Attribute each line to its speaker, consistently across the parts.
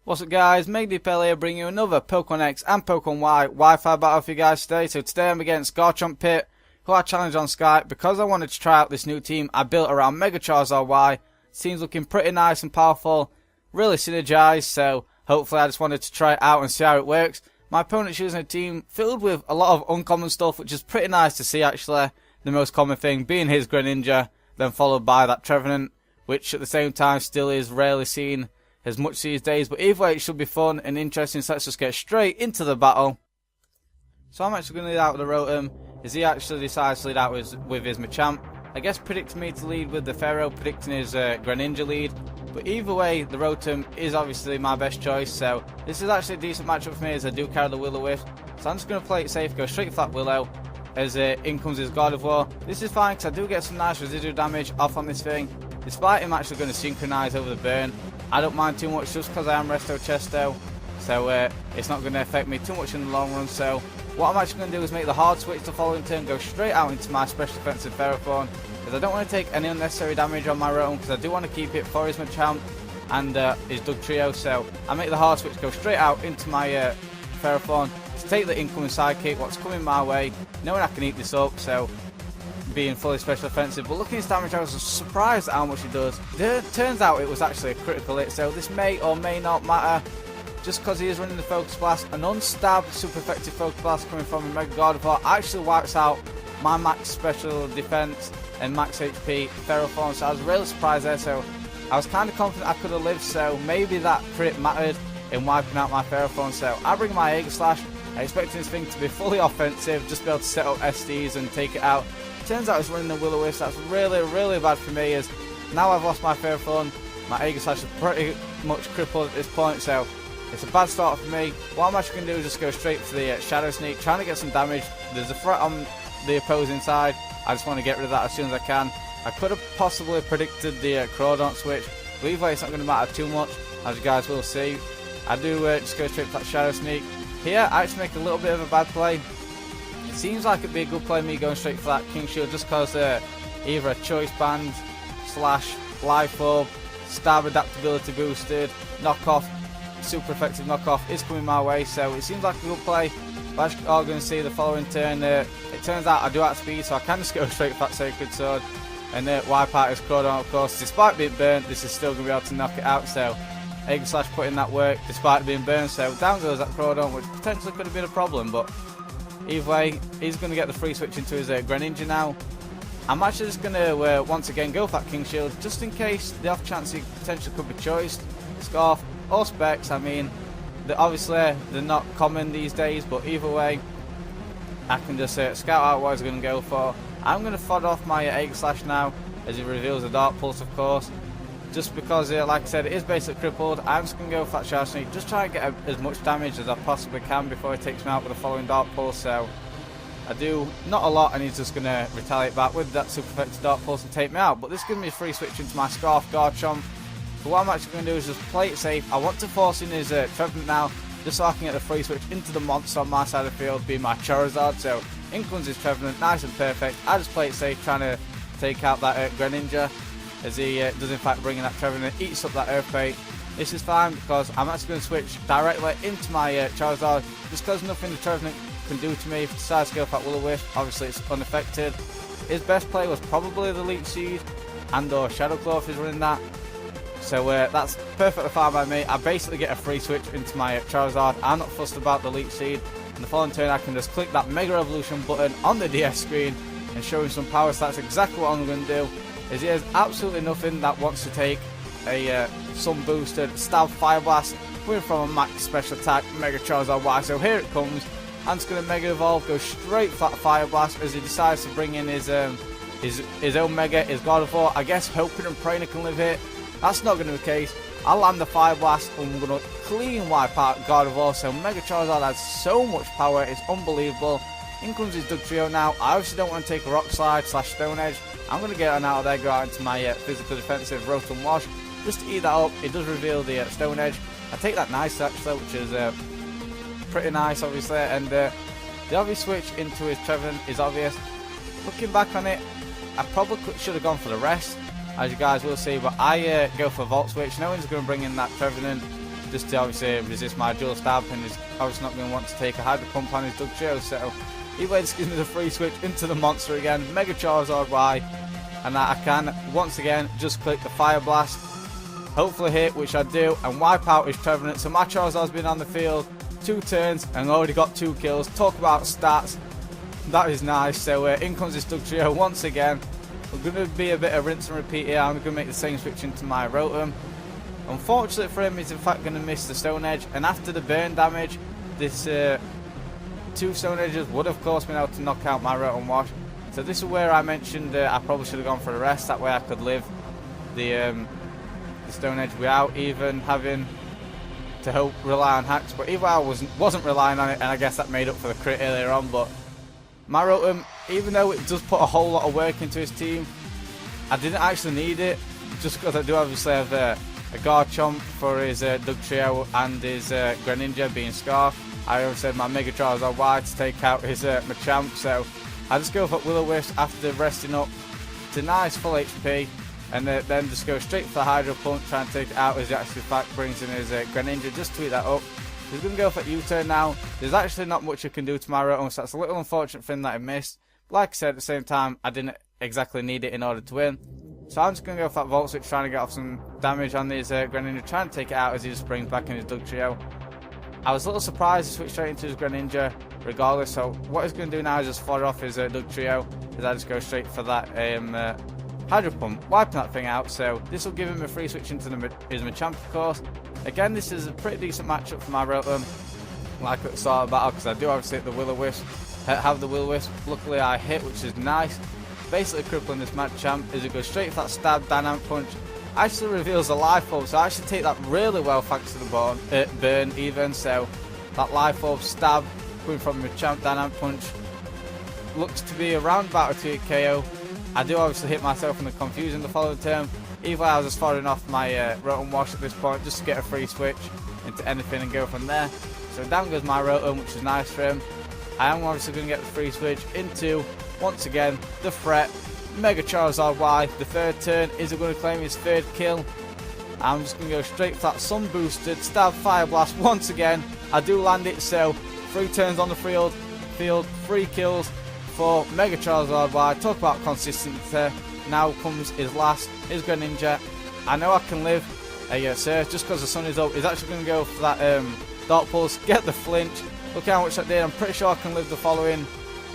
Speaker 1: What's up guys, MegDeepL here bringing you another Pokemon X and Pokemon Y Wi-Fi battle for you guys today. So today I'm against Garchomp Pit, who I challenged on Skype because I wanted to try out this new team I built around Mega Charizard Y. Team's looking pretty nice and powerful, really synergized, so hopefully I just wanted to try it out and see how it works. My opponent's using a team filled with a lot of uncommon stuff, which is pretty nice to see actually. The most common thing being his Greninja, then followed by that Trevenant, which at the same time still is rarely seen as much these days, but either way it should be fun and interesting, so let's just get straight into the battle. So I'm actually going to lead out with the Rotom, as he actually decides to lead out with his Machamp. I guess predicting me to lead with the Pharaoh, predicting his Greninja lead, but either way the Rotom is obviously my best choice, so this is actually a decent matchup for me as I do carry the Will-O-Wisp. So I'm just going to play it safe, go straight for that Willow, as in comes his God of War. This is fine because I do get some nice residual damage off on this thing, despite him actually going to synchronize over the burn. I don't mind too much just because I am Resto Chesto, so it's not going to affect me too much in the long run. So what I'm actually going to do is make the hard switch the following turn, go straight out into my special defensive Ferrothorn, because I don't want to take any unnecessary damage on my Rotom, because I do want to keep it for his Machamp and his Dugtrio. So I make the hard switch, go straight out into my Ferrothorn to take the incoming sidekick, what's coming my way, knowing I can eat this up, so being fully special offensive. But looking at his damage, I was surprised at how much he does. Turns out it was actually a critical hit, so this may or may not matter, just because he is running the Focus Blast. An unstabbed super effective Focus Blast coming from a Mega God of War actually wipes out my max special defense and max HP Ferrothorn, so I was really surprised there. So I was kind of confident I could have lived, so maybe that crit mattered in wiping out my Ferrothorn. So I bring my Aegis Slash, I expect this thing to be fully offensive, just be able to set up SDs and take it out. Turns out it's running the Will-O-Wisp. That's really bad for me, as now I've lost my Ferrothorn. My Aegis Slash is pretty much crippled at this point, so it's a bad start for me. What I'm actually going to do is just go straight for the Shadow Sneak, trying to get some damage. There's a threat on the opposing side. I just want to get rid of that as soon as I can. I could have possibly predicted the Crawdaunt switch, but either way it's not going to matter too much, as you guys will see. I do just go straight for that Shadow Sneak. Here I actually make a little bit of a bad play. It seems like it'd be a good play me going straight for that King Shield, just because either a Choice Band slash Life Orb, Stab Adaptability boosted, knockoff, super effective knockoff is coming my way, so it seems like a good play. But as you are going to see the following turn, it turns out I do outspeed, so I can just go straight for that Sacred Sword and wipe out his Crawdaunt. Of course, despite being burnt, this is still going to be able to knock it out, so Aegis Slash put in that work despite being burned, so down goes that Crawdaunt, which potentially could have been a problem, but either way, he's going to get the free switch into his Greninja now. I'm actually just going to once again go for that King Shield, just in case the off chance he potentially could be choiced. Scarf or Specs, I mean, obviously they're not common these days, but either way, I can just scout out what he's going to go for. I'm going to fod off my Aegis Slash now, as he reveals a Dark Pulse, of course. Just because, like I said, it is basically crippled, I'm just going to go for that Shadow Sneak, just try and get as much damage as I possibly can before he takes me out with the following Dark Pulse. So I do not a lot, and he's just going to retaliate back with that super effective Dark Pulse and take me out. But this gives me a free switch into my Scarf Garchomp. But what I'm actually going to do is just play it safe. I want to force in his Trevenant now, just so I can get the free switch into the monster on my side of the field, being my Charizard. So in comes his Trevenant, nice and perfect. I just play it safe, trying to take out that Greninja, as he does in fact bring in that Trevenant, eats up that Earth Bait. This is fine because I'm actually going to switch directly into my Charizard, just because nothing the Trevenant can do to me. If he decides to go for that Will-O-Wisp, obviously it's unaffected. His best play was probably the Leech Seed and or Shadow Claw if he's running that. So that's perfectly fine by me. I basically get a free switch into my Charizard. I'm not fussed about the Leech Seed. In the following turn I can just click that Mega Evolution button on the DS screen and show him some power, so that's exactly what I'm going to do. Is he has absolutely nothing that wants to take a sun boosted Stab Fire Blast coming from a max special attack Mega Charizard Y. So here it comes. I'm just going to Mega Evolve, go straight for that Fire Blast, as he decides to bring in his own Mega, his God of War. I guess hoping and praying he can live it. That's not going to be the case. I'll land the Fire Blast and I'm going to clean wipe out God of War. So Mega Charizard has so much power, it's unbelievable. In comes his Dugtrio now. I obviously don't want to take a Rock Slide slash Stone Edge. I'm going to get on out of there, go out into my physical defensive Rotom Wash, just to eat that up. It does reveal the Stone Edge. I take that nice actually, which is pretty nice obviously, and the obvious switch into his Trevenant is obvious. Looking back on it, I probably should have gone for the rest, as you guys will see, but I go for Volt Switch. No one's going to bring in that Trevenant, just to obviously resist my dual stab, and he's obviously not going to want to take a Hydro Pump on his Dugtrio, so he waits, gives me the free switch into the monster again, Mega Charizard Y, and I can once again just click the Fire Blast, hopefully hit, which I do, and wipe out his Trevenant. So my Charizard's been on the field 2 turns and already got 2 kills. Talk about stats, that is nice. So in comes this Dugtrio once again. We're going to be a bit of rinse and repeat here. I'm going to make the same switch into my Rotom. Unfortunately for him, he's in fact going to miss the Stone Edge, and after the burn damage, this 2 Stone Edges would of course been able to knock out my Rotom Wash. So this is where I mentioned I probably should have gone for the rest, that way I could live the Stone Edge without even having to rely on hacks. But either I wasn't relying on it, and I guess that made up for the crit earlier on. But my Rotom, even though it does put a whole lot of work into his team, I didn't actually need it, just because I do obviously have a Garchomp for his Dugtrio and his Greninja being Scarf. I also said my Mega Charizard Y to take out his Machamp, so I just go for Will-O-Wisp after resting up to nice full HP, and then just go straight for the Hydro Pump, try and take it out as he actually brings in his Greninja, just tweak that up. He's going to go for U-turn now. There's actually not much you can do to my Rotom, so that's a little unfortunate for him that he missed. Like I said, at the same time, I didn't exactly need it in order to win. So I'm just going to go for that Volt Switch, trying to get off some damage on his Greninja, trying to take it out as he just brings back in his Dugtrio. I was a little surprised to switch straight into his Greninja regardless, so what he's going to do now is just fodder off his Dugtrio, as I just go straight for that Hydro Pump, wiping that thing out. So this will give him a free switch into his Machamp, of course. Again, this is a pretty decent matchup for my Rotom, like at the start of the battle, because I do obviously hit the Will-O-Wisp, have the Will-O-Wisp. Luckily I hit, which is nice. Basically crippling this Machamp as it goes straight for that stab, Dynamic Punch. Actually reveals a Life Orb, so I actually take that really well thanks to the burn even. So that Life Orb stab coming from Machamp, Dynamic Punch, looks to be around about a 2 KO. I do obviously hit myself in the confusion the following turn. Either way, I was just firing off my Rotom Wash at this point, just to get a free switch into anything and go from there. So down goes my Rotom, which is nice for him. I am obviously going to get the free switch into, once again, the threat, Mega Charizard Y. The 3rd turn is going to claim his 3rd kill. I'm just going to go straight for that Sun Boosted Stab Fire Blast once again. I do land it, so 3 turns on the field, 3 kills for Mega Charizard Y. Talk about consistency. Now comes his last, his Greninja. I know I can live yes sir, just because the sun is up. He's actually going to go for that Dark Pulse, get the flinch. Look how much that did. I'm pretty sure I can live the following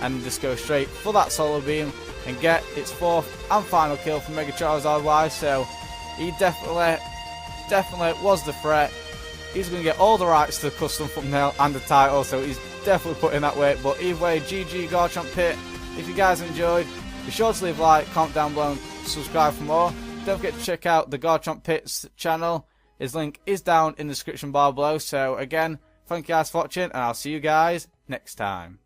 Speaker 1: and just go straight for that Solar Beam and get its 4th and final kill for Mega Charizard Y. So he definitely was the threat. He's going to get all the rights to the custom thumbnail and the title, so he's definitely putting that weight. But either way, GG Garchomp Pit. If you guys enjoyed, be sure to leave a like, comment down below and subscribe for more. Don't forget to check out the Garchomp Pit's channel. His link is down in the description bar below. So again, thank you guys for watching, and I'll see you guys next time.